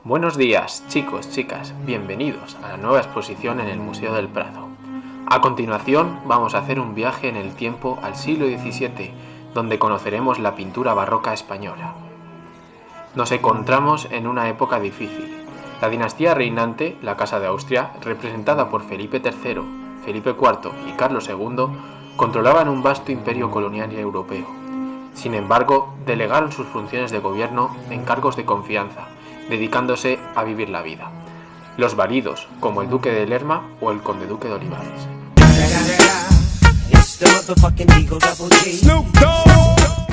Buenos días, chicos, chicas, bienvenidos a la nueva exposición en el Museo del Prado. A continuación vamos a hacer un viaje en el tiempo al siglo XVII, donde conoceremos la pintura barroca española. Nos encontramos en una época difícil. La dinastía reinante, la Casa de Austria, representada por Felipe III, Felipe IV y Carlos II, controlaban un vasto imperio colonial y europeo. Sin embargo, delegaron sus funciones de gobierno en cargos de confianza, dedicándose a vivir la vida. Los válidos, como el duque de Lerma o el conde duque de Olivares.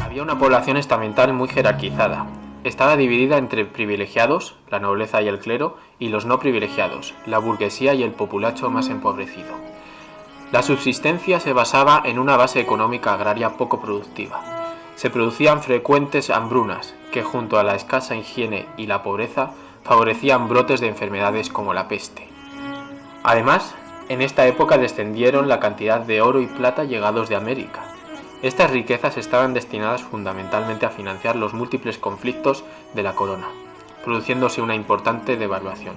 Había una población estamental muy jerarquizada. Estaba dividida entre privilegiados, la nobleza y el clero, y los no privilegiados, la burguesía y el populacho más empobrecido. La subsistencia se basaba en una base económica agraria poco productiva. Se producían frecuentes hambrunas que, junto a la escasa higiene y la pobreza, favorecían brotes de enfermedades como la peste. Además, en esta época descendieron la cantidad de oro y plata llegados de América. Estas riquezas estaban destinadas fundamentalmente a financiar los múltiples conflictos de la corona, produciéndose una importante devaluación.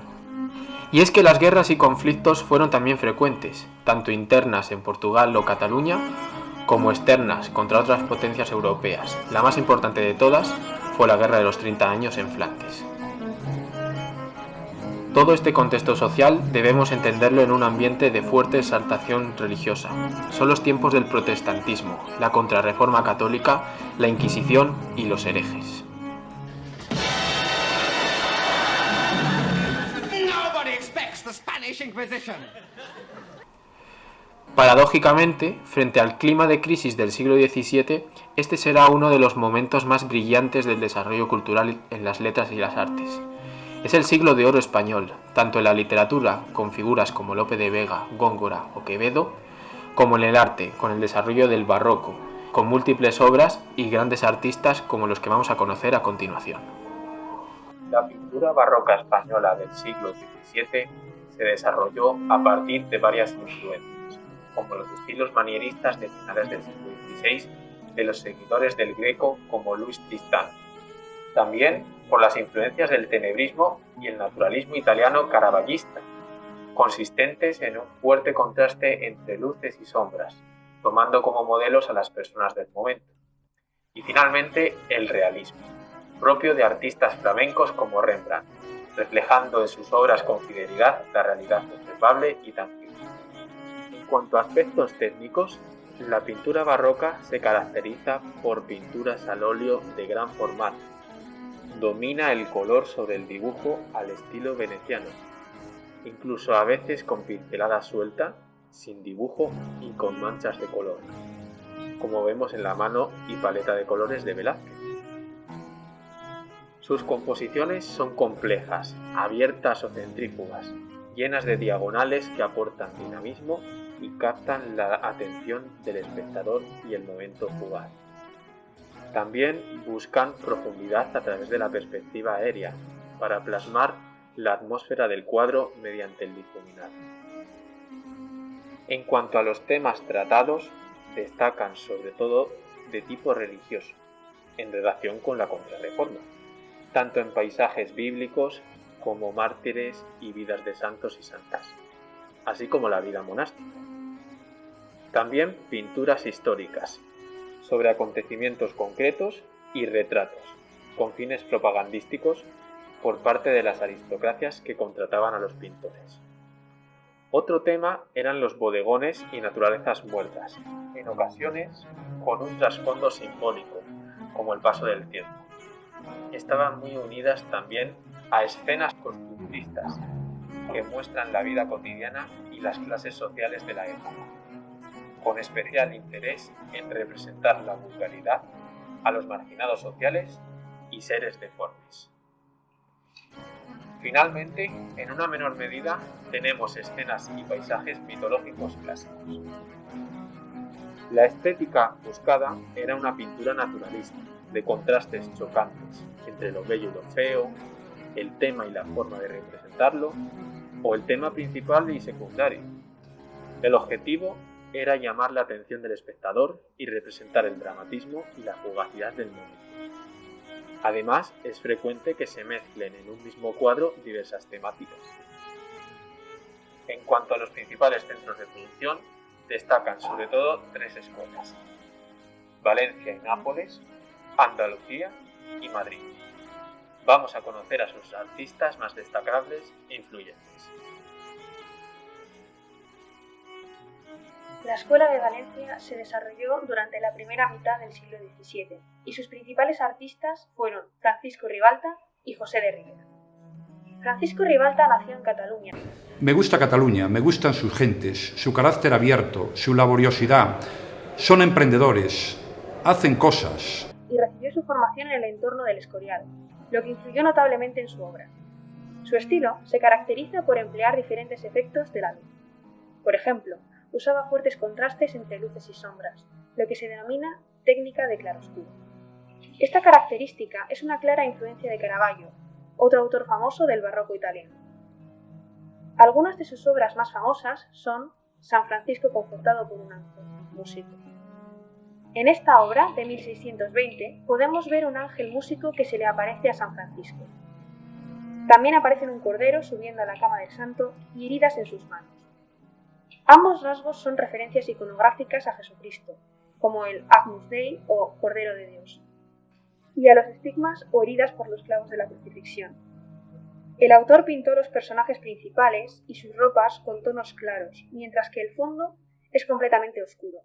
Y es que las guerras y conflictos fueron también frecuentes, tanto internas en Portugal o Cataluña, como externas contra otras potencias europeas. La más importante de todas fue la Guerra de los 30 años en Flandes. Todo este contexto social debemos entenderlo en un ambiente de fuerte exaltación religiosa. Son los tiempos del protestantismo, la contrarreforma católica, la Inquisición y los herejes. Paradójicamente, frente al clima de crisis del siglo XVII, este será uno de los momentos más brillantes del desarrollo cultural en las letras y las artes. Es el siglo de oro español, tanto en la literatura, con figuras como Lope de Vega, Góngora o Quevedo, como en el arte, con el desarrollo del barroco, con múltiples obras y grandes artistas como los que vamos a conocer a continuación. La pintura barroca española del siglo XVII se desarrolló a partir de varias influencias, como los estilos manieristas de finales del siglo XVI de los seguidores del Greco como Luis Tristán. También por las influencias del tenebrismo y el naturalismo italiano caravallista, consistentes en un fuerte contraste entre luces y sombras, tomando como modelos a las personas del momento. Y finalmente el realismo, propio de artistas flamencos como Rembrandt, reflejando en sus obras con fidelidad la realidad observable y tangible. En cuanto a aspectos técnicos, la pintura barroca se caracteriza por pinturas al óleo de gran formato. Domina el color sobre el dibujo al estilo veneciano, incluso a veces con pincelada suelta, sin dibujo y con manchas de color, como vemos en la mano y paleta de colores de Velázquez. Sus composiciones son complejas, abiertas o centrífugas, llenas de diagonales que aportan dinamismo y captan la atención del espectador y el momento fugaz. También buscan profundidad a través de la perspectiva aérea, para plasmar la atmósfera del cuadro mediante el difuminado. En cuanto a los temas tratados, destacan sobre todo de tipo religioso, en relación con la Contrarreforma, tanto en paisajes bíblicos como mártires y vidas de santos y santas, así como la vida monástica. También pinturas históricas, sobre acontecimientos concretos y retratos, con fines propagandísticos por parte de las aristocracias que contrataban a los pintores. Otro tema eran los bodegones y naturalezas muertas, en ocasiones con un trasfondo simbólico, como el paso del tiempo. Estaban muy unidas también a escenas costumbristas, que muestran la vida cotidiana y las clases sociales de la época, con especial interés en representar la vulgaridad, a los marginados sociales y seres deformes. Finalmente, en una menor medida, tenemos escenas y paisajes mitológicos clásicos. La estética buscada era una pintura naturalista, de contrastes chocantes entre lo bello y lo feo, el tema y la forma de representarlo, o el tema principal y secundario. El objetivo era llamar la atención del espectador y representar el dramatismo y la fugacidad del momento. Además, es frecuente que se mezclen en un mismo cuadro diversas temáticas. En cuanto a los principales centros de producción, destacan sobre todo tres escuelas: Valencia y Nápoles, Andalucía y Madrid. Vamos a conocer a sus artistas más destacables e influyentes. La Escuela de Valencia se desarrolló durante la primera mitad del siglo XVII y sus principales artistas fueron Francisco Ribalta y José de Ribera. Francisco Ribalta nació en Cataluña. Me gusta Cataluña, me gustan sus gentes, su carácter abierto, su laboriosidad. Son emprendedores, hacen cosas. Y recibió su formación en el entorno del Escorial, lo que influyó notablemente en su obra. Su estilo se caracteriza por emplear diferentes efectos de la luz. Por ejemplo, usaba fuertes contrastes entre luces y sombras, lo que se denomina técnica de claroscuro. Esta característica es una clara influencia de Caravaggio, otro autor famoso del barroco italiano. Algunas de sus obras más famosas son San Francisco confortado por un ángel, músico. En esta obra, de 1620, podemos ver un ángel músico que se le aparece a San Francisco. También aparecen un cordero subiendo a la cama del santo y heridas en sus manos. Ambos rasgos son referencias iconográficas a Jesucristo, como el Agnus Dei o Cordero de Dios, y a los estigmas o heridas por los clavos de la crucifixión. El autor pintó los personajes principales y sus ropas con tonos claros, mientras que el fondo es completamente oscuro.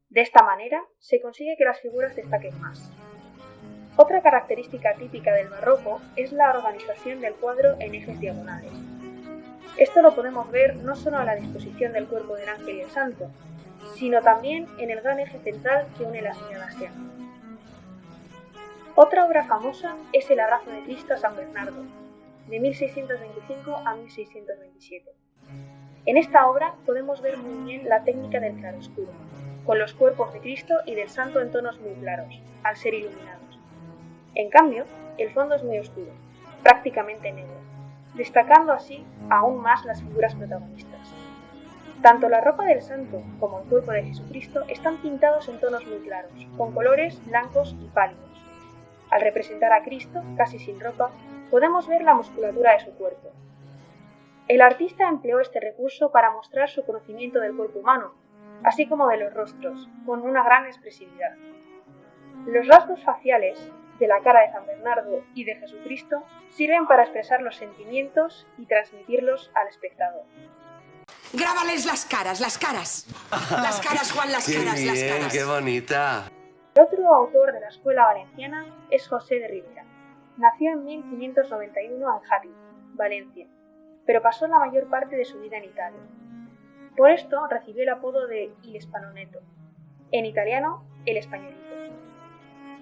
De esta manera se consigue que las figuras destaquen más. Otra característica típica del barroco es la organización del cuadro en ejes diagonales. Esto lo podemos ver no solo en la disposición del cuerpo del ángel y el santo, sino también en el gran eje central que une las miradas de ambos. Otra obra famosa es El abrazo de Cristo a San Bernardo, de 1625 a 1627. En esta obra podemos ver muy bien la técnica del claroscuro, con los cuerpos de Cristo y del santo en tonos muy claros, al ser iluminados. En cambio, el fondo es muy oscuro, prácticamente negro, destacando así aún más las figuras protagonistas. Tanto la ropa del santo como el cuerpo de Jesucristo están pintados en tonos muy claros, con colores blancos y pálidos. Al representar a Cristo, casi sin ropa, podemos ver la musculatura de su cuerpo. El artista empleó este recurso para mostrar su conocimiento del cuerpo humano, así como de los rostros, con una gran expresividad. Los rasgos faciales de la cara de San Bernardo y de Jesucristo sirven para expresar los sentimientos y transmitirlos al espectador. Grábales las caras, las caras. Las caras, Juan, las caras, ¡Qué bien, las caras. qué bonita! El otro autor de la escuela valenciana es José de Ribera. Nació en 1591 en Játiva, Valencia, pero pasó la mayor parte de su vida en Italia. Por esto recibió el apodo de Il Hispanioletto, en italiano, el españolito.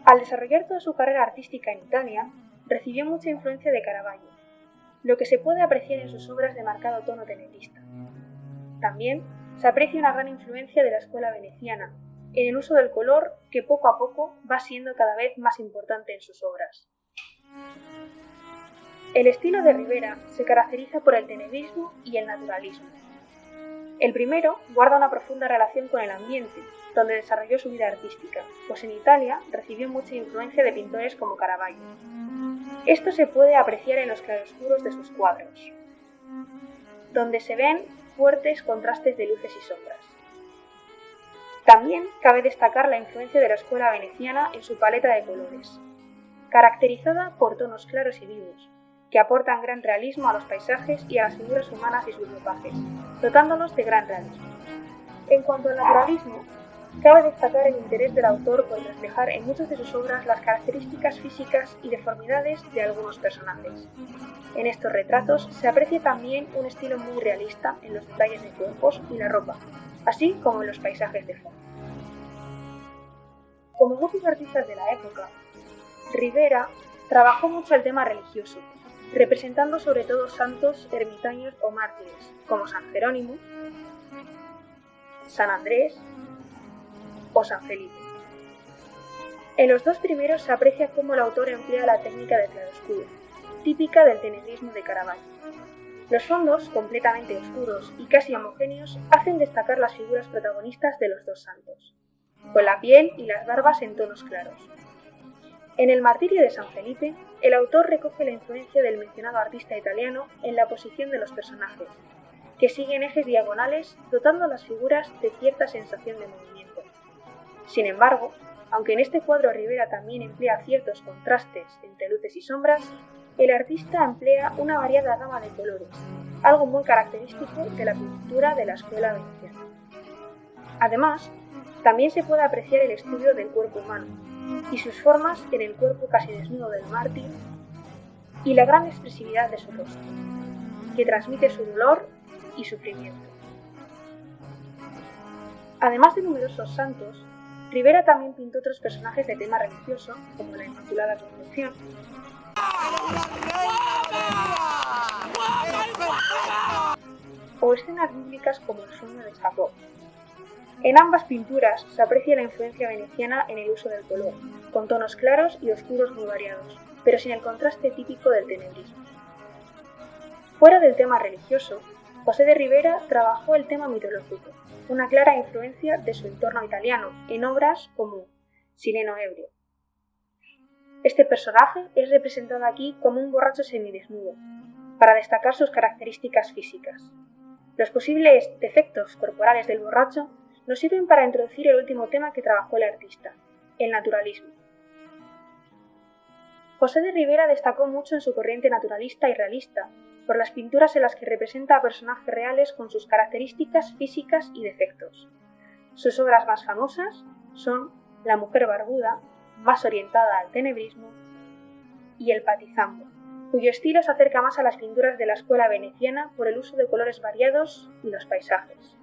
Al desarrollar toda su carrera artística en Italia, recibió mucha influencia de Caravaggio, lo que se puede apreciar en sus obras de marcado tono tenebrista. También se aprecia una gran influencia de la escuela veneciana, en el uso del color que poco a poco va siendo cada vez más importante en sus obras. El estilo de Ribera se caracteriza por el tenebrismo y el naturalismo. El primero guarda una profunda relación con el ambiente, donde desarrolló su vida artística, pues en Italia recibió mucha influencia de pintores como Caravaggio. Esto se puede apreciar en los claroscuros de sus cuadros, donde se ven fuertes contrastes de luces y sombras. También cabe destacar la influencia de la escuela veneciana en su paleta de colores, caracterizada por tonos claros y vivos, que aportan gran realismo a los paisajes y a las figuras humanas y sus ropajes, dotándolos de gran realismo. En cuanto al naturalismo, cabe destacar el interés del autor por reflejar en muchas de sus obras las características físicas y deformidades de algunos personajes. En estos retratos se aprecia también un estilo muy realista en los detalles de cuerpos y la ropa, así como en los paisajes de fondo. Como muchos artistas de la época, Ribera trabajó mucho el tema religioso, representando sobre todo santos, ermitaños o mártires, como San Jerónimo, San Andrés o San Felipe. En los dos primeros se aprecia cómo el autor emplea la técnica del claroscuro, típica del tenebrismo de Caravaggio. Los fondos, completamente oscuros y casi homogéneos, hacen destacar las figuras protagonistas de los dos santos, con la piel y las barbas en tonos claros. En el Martirio de San Felipe, el autor recoge la influencia del mencionado artista italiano en la posición de los personajes, que siguen ejes diagonales dotando a las figuras de cierta sensación de movimiento. Sin embargo, aunque en este cuadro Rivera también emplea ciertos contrastes entre luces y sombras, el artista emplea una variada gama de colores, algo muy característico de la pintura de la escuela veneciana. Además, también se puede apreciar el estudio del cuerpo humano y sus formas en el cuerpo casi desnudo del mártir y la gran expresividad de su rostro, que transmite su dolor y sufrimiento. Además de numerosos santos, Rivera también pintó otros personajes de tema religioso, como la Inmaculada Concepción, o escenas bíblicas como el sueño de Jacob. En ambas pinturas se aprecia la influencia veneciana en el uso del color, con tonos claros y oscuros muy variados, pero sin el contraste típico del tenebrismo. Fuera del tema religioso, José de Rivera trabajó el tema mitológico, una clara influencia de su entorno italiano en obras como Sileno Ebrio. Este personaje es representado aquí como un borracho semidesnudo, para destacar sus características físicas. Los posibles defectos corporales del borracho nos sirven para introducir el último tema que trabajó el artista, el naturalismo. José de Rivera destacó mucho en su corriente naturalista y realista, por las pinturas en las que representa a personajes reales con sus características físicas y defectos. Sus obras más famosas son La mujer barbuda, más orientada al tenebrismo, y El patizambo, cuyo estilo se acerca más a las pinturas de la escuela veneciana por el uso de colores variados y los paisajes.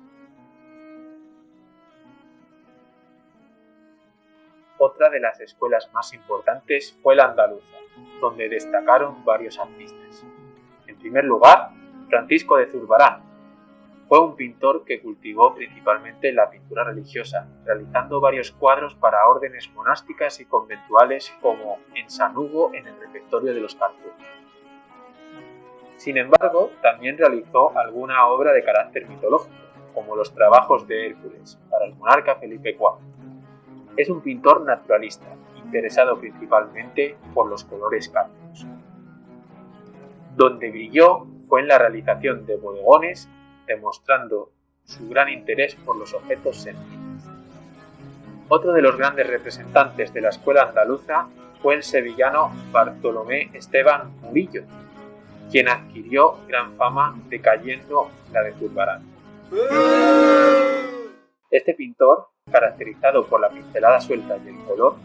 Otra de las escuelas más importantes fue la andaluza, donde destacaron varios artistas. En primer lugar, Francisco de Zurbarán. Fue un pintor que cultivó principalmente la pintura religiosa, realizando varios cuadros para órdenes monásticas y conventuales como en San Hugo en el refectorio de los Cartujos. Sin embargo, también realizó alguna obra de carácter mitológico, como los trabajos de Hércules para el monarca Felipe IV. Es un pintor naturalista, interesado principalmente por los colores cálidos. Donde brilló fue en la realización de bodegones, demostrando su gran interés por los objetos sencillos. Otro de los grandes representantes de la escuela andaluza fue el sevillano Bartolomé Esteban Murillo, quien adquirió gran fama decayendo la de Zurbarán. Este pintor, caracterizado por la pincelada suelta y el color,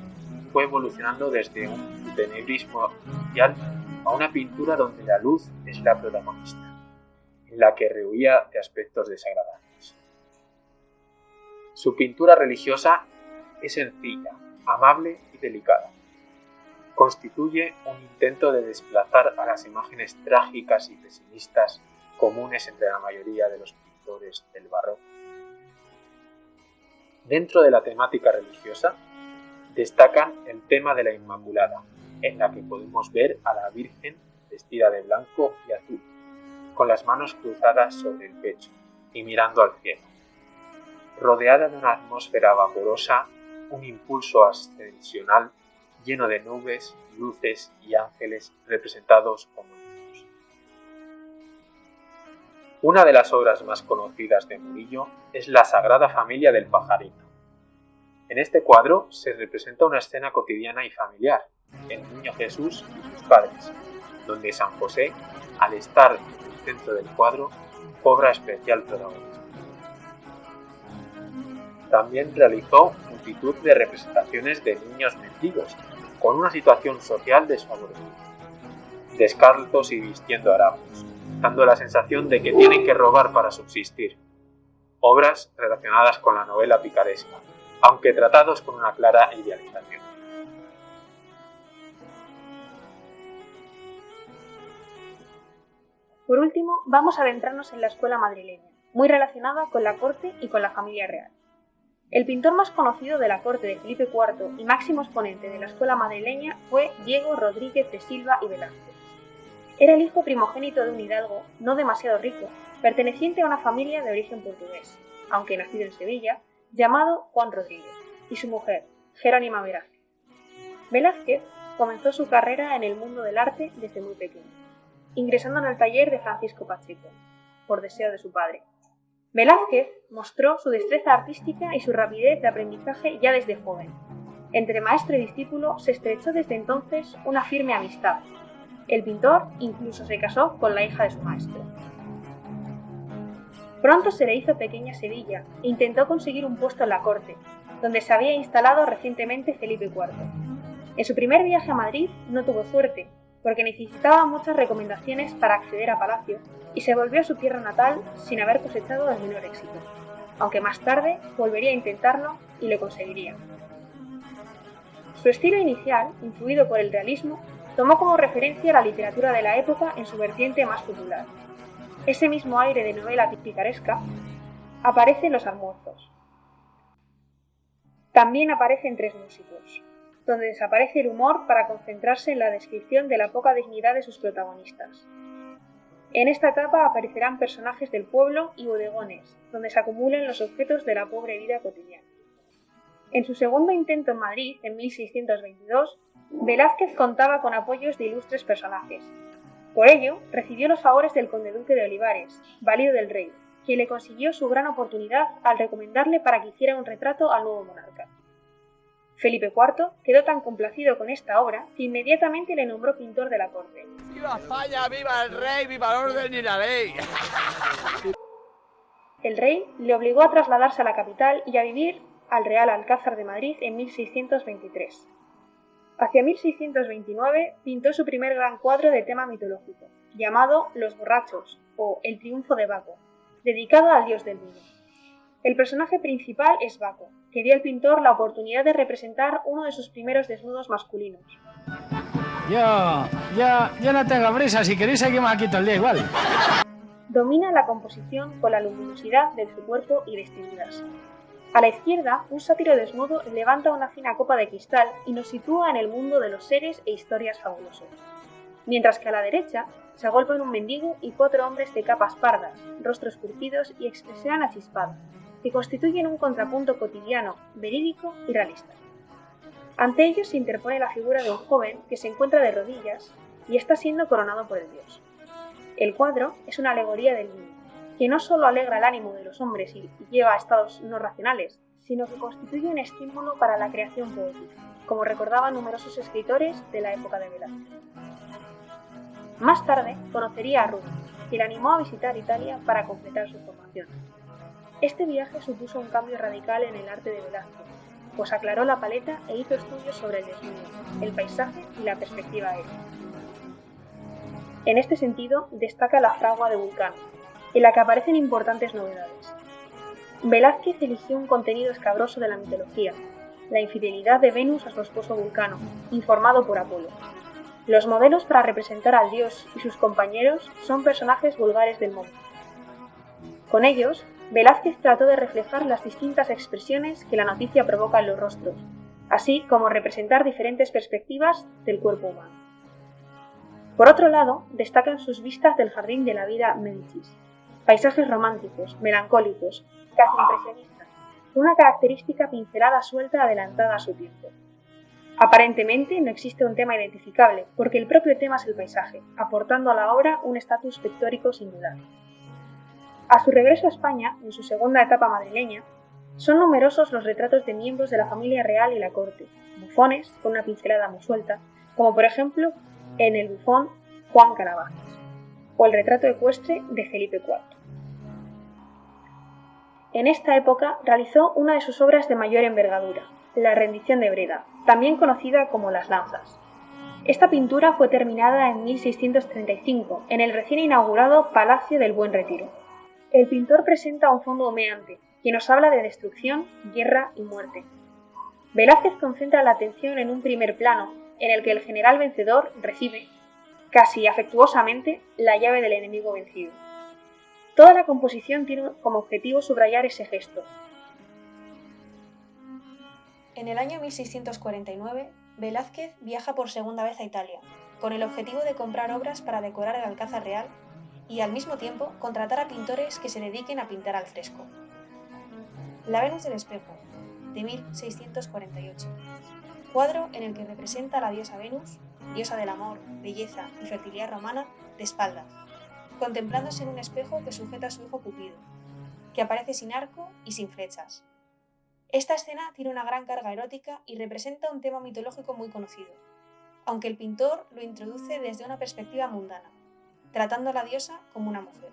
fue evolucionando desde un tenebrismo artificial a una pintura donde la luz es la protagonista, en la que rehuía de aspectos desagradables. Su pintura religiosa es sencilla, amable y delicada. Constituye un intento de desplazar a las imágenes trágicas y pesimistas comunes entre la mayoría de los pintores del barroco. Dentro de la temática religiosa, destacan el tema de la Inmaculada, en la que podemos ver a la Virgen vestida de blanco y azul, con las manos cruzadas sobre el pecho y mirando al cielo. Rodeada de una atmósfera vaporosa, un impulso ascensional lleno de nubes, luces y ángeles representados como niños. Una de las obras más conocidas de Murillo es La Sagrada Familia del Pajarito. En este cuadro se representa una escena cotidiana y familiar, el niño Jesús y sus padres, donde San José, al estar en el centro del cuadro, cobra especial protagonismo. También realizó multitud de representaciones de niños mendigos, con una situación social desfavorecida, descalzos y vistiendo harapos, dando la sensación de que tienen que robar para subsistir. Obras relacionadas con la novela picaresca, aunque tratados con una clara idealización. Por último, vamos a adentrarnos en la escuela madrileña, muy relacionada con la corte y con la familia real. El pintor más conocido de la corte de Felipe IV y máximo exponente de la escuela madrileña fue Diego Rodríguez de Silva y Velázquez. Era el hijo primogénito de un hidalgo no demasiado rico, perteneciente a una familia de origen portugués, aunque nacido en Sevilla, llamado Juan Rodríguez, y su mujer, Jerónima Velázquez. Velázquez comenzó su carrera en el mundo del arte desde muy pequeño, ingresando en el taller de Francisco Pacheco, por deseo de su padre. Velázquez mostró su destreza artística y su rapidez de aprendizaje ya desde joven. Entre maestro y discípulo se estrechó desde entonces una firme amistad. El pintor incluso se casó con la hija de su maestro. Pronto se le hizo pequeña Sevilla e intentó conseguir un puesto en la corte, donde se había instalado recientemente Felipe IV. En su primer viaje a Madrid no tuvo suerte, porque necesitaba muchas recomendaciones para acceder a palacio, y se volvió a su tierra natal sin haber cosechado el menor éxito, aunque más tarde volvería a intentarlo y lo conseguiría. Su estilo inicial, influido por el realismo, tomó como referencia la literatura de la época en su vertiente más popular. Ese mismo aire de novela picaresca aparece en Los almuerzos. También aparece en Tres músicos, donde desaparece el humor para concentrarse en la descripción de la poca dignidad de sus protagonistas. En esta etapa aparecerán personajes del pueblo y bodegones, donde se acumulan los objetos de la pobre vida cotidiana. En su segundo intento en Madrid, en 1622, Velázquez contaba con apoyos de ilustres personajes. Por ello, recibió los favores del conde duque de Olivares, valido del rey, quien le consiguió su gran oportunidad al recomendarle para que hiciera un retrato al nuevo monarca. Felipe IV quedó tan complacido con esta obra que inmediatamente le nombró pintor de la corte. ¡Viva España! ¡Viva el rey! ¡Viva el orden y la ley! El rey le obligó a trasladarse a la capital y a vivir al Real Alcázar de Madrid en 1623. Hacia 1629 pintó su primer gran cuadro de tema mitológico, llamado Los borrachos o El triunfo de Baco, dedicado al dios del vino. El personaje principal es Baco, que dio al pintor la oportunidad de representar uno de sus primeros desnudos masculinos. Yo no tengo prisa, si queréis seguimos aquí todo el día igual. Domina la composición con la luminosidad de su cuerpo y vestiduras. A la izquierda, un sátiro desnudo levanta una fina copa de cristal y nos sitúa en el mundo de los seres e historias fabulosos. Mientras que a la derecha se agolpan un mendigo y 4 hombres de capas pardas, rostros curtidos y expresión achispada, que constituyen un contrapunto cotidiano, verídico y realista. Ante ellos se interpone la figura de un joven que se encuentra de rodillas y está siendo coronado por el dios. El cuadro es una alegoría del vino, que no solo alegra el ánimo de los hombres y lleva a estados no racionales, sino que constituye un estímulo para la creación poética, como recordaban numerosos escritores de la época de Velázquez. Más tarde conocería a Rubens, que le animó a visitar Italia para completar su formación. Este viaje supuso un cambio radical en el arte de Velázquez, pues aclaró la paleta e hizo estudios sobre el desnudo, el paisaje y la perspectiva aérea. En este sentido destaca la fragua de Vulcano, en la que aparecen importantes novedades. Velázquez eligió un contenido escabroso de la mitología, la infidelidad de Venus a su esposo Vulcano, informado por Apolo. Los modelos para representar al dios y sus compañeros son personajes vulgares del mundo. Con ellos, Velázquez trató de reflejar las distintas expresiones que la noticia provoca en los rostros, así como representar diferentes perspectivas del cuerpo humano. Por otro lado, destacan sus vistas del jardín de la vida Médicis, paisajes románticos, melancólicos, casi impresionistas, una característica pincelada suelta adelantada a su tiempo. Aparentemente no existe un tema identificable, porque el propio tema es el paisaje, aportando a la obra un estatus pictórico singular. A su regreso a España, en su segunda etapa madrileña, son numerosos los retratos de miembros de la familia real y la corte, bufones con una pincelada muy suelta, como por ejemplo en el bufón Juan Caravaggio, o el retrato ecuestre de Felipe IV. En esta época realizó una de sus obras de mayor envergadura, La rendición de Breda, también conocida como Las lanzas. Esta pintura fue terminada en 1635 en el recién inaugurado Palacio del Buen Retiro. El pintor presenta un fondo humeante, que nos habla de destrucción, guerra y muerte. Velázquez concentra la atención en un primer plano, en el que el general vencedor recibe, casi afectuosamente, la llave del enemigo vencido. Toda la composición tiene como objetivo subrayar ese gesto. En el año 1649, Velázquez viaja por segunda vez a Italia, con el objetivo de comprar obras para decorar el Alcázar Real y, al mismo tiempo, contratar a pintores que se dediquen a pintar al fresco. La Venus del espejo, de 1648. cuadro en el que representa a la diosa Venus, diosa del amor, belleza y fertilidad romana, de espaldas, contemplándose en un espejo que sujeta a su hijo Cupido, que aparece sin arco y sin flechas. Esta escena tiene una gran carga erótica y representa un tema mitológico muy conocido, aunque el pintor lo introduce desde una perspectiva mundana, tratando a la diosa como una mujer.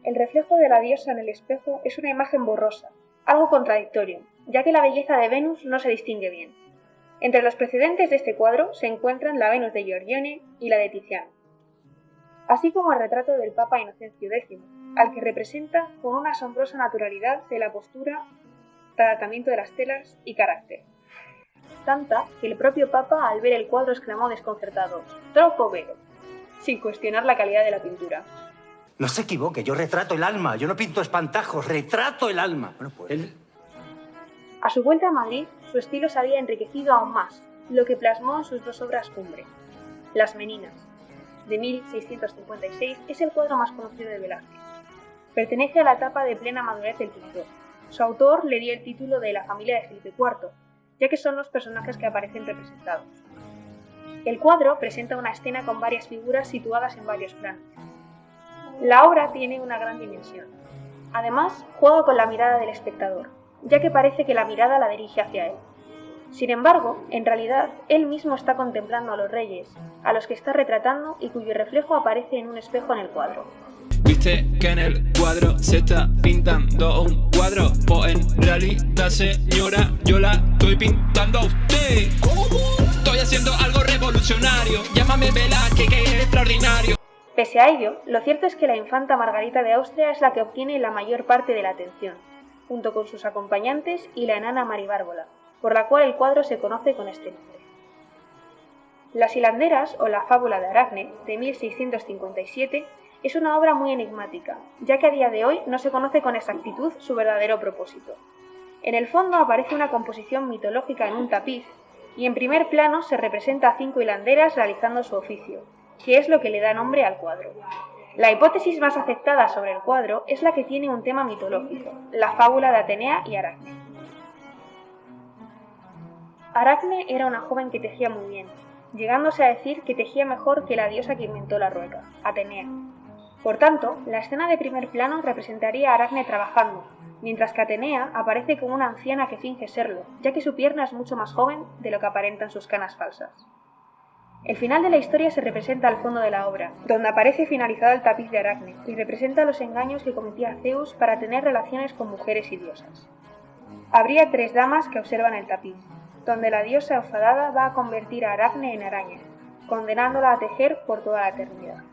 El reflejo de la diosa en el espejo es una imagen borrosa, algo contradictorio, ya que la belleza de Venus no se distingue bien. Entre los precedentes de este cuadro se encuentran la Venus de Giorgione y la de Tiziano, así como el retrato del Papa Inocencio X, al que representa con una asombrosa naturalidad de la postura, tratamiento de las telas y carácter. Tanta que el propio Papa al ver el cuadro exclamó desconcertado: «Troppo vero», sin cuestionar la calidad de la pintura. No se equivoque, yo retrato el alma, yo no pinto espantajos, retrato el alma. Bueno, pues... A su vuelta a Madrid, su estilo se había enriquecido aún más, lo que plasmó en sus dos obras cumbre. Las Meninas, de 1656, es el cuadro más conocido de Velázquez. Pertenece a la etapa de plena madurez del pintor. Su autor le dio el título de la familia de Felipe IV, ya que son los personajes que aparecen representados. El cuadro presenta una escena con varias figuras situadas en varios planos. La obra tiene una gran dimensión. Además, juega con la mirada del espectador, ya que parece que la mirada la dirige hacia él. Sin embargo, en realidad, él mismo está contemplando a los reyes, a los que está retratando y cuyo reflejo aparece en un espejo en el cuadro. Viste que en el cuadro se está pintando un cuadro, pues en realidad, señora, yo la estoy pintando a usted. Estoy haciendo algo revolucionario, llámame Velázquez, que es extraordinario. Pese a ello, lo cierto es que la infanta Margarita de Austria es la que obtiene la mayor parte de la atención, junto con sus acompañantes y la enana Maribárbola, por la cual el cuadro se conoce con este nombre. Las hilanderas, o la fábula de Aracne, de 1657, es una obra muy enigmática, ya que a día de hoy no se conoce con exactitud su verdadero propósito. En el fondo aparece una composición mitológica en un tapiz, y en primer plano se representa a 5 hilanderas realizando su oficio, que es lo que le da nombre al cuadro. La hipótesis más aceptada sobre el cuadro es la que tiene un tema mitológico, la fábula de Atenea y Aracne. Aracne era una joven que tejía muy bien, llegándose a decir que tejía mejor que la diosa que inventó la rueca, Atenea. Por tanto, la escena de primer plano representaría a Aracne trabajando, mientras que Atenea aparece como una anciana que finge serlo, ya que su pierna es mucho más joven de lo que aparentan sus canas falsas. El final de la historia se representa al fondo de la obra, donde aparece finalizado el tapiz de Aracne y representa los engaños que cometía Zeus para tener relaciones con mujeres y diosas. Habría 3 damas que observan el tapiz, donde la diosa enfadada va a convertir a Aracne en araña, condenándola a tejer por toda la eternidad.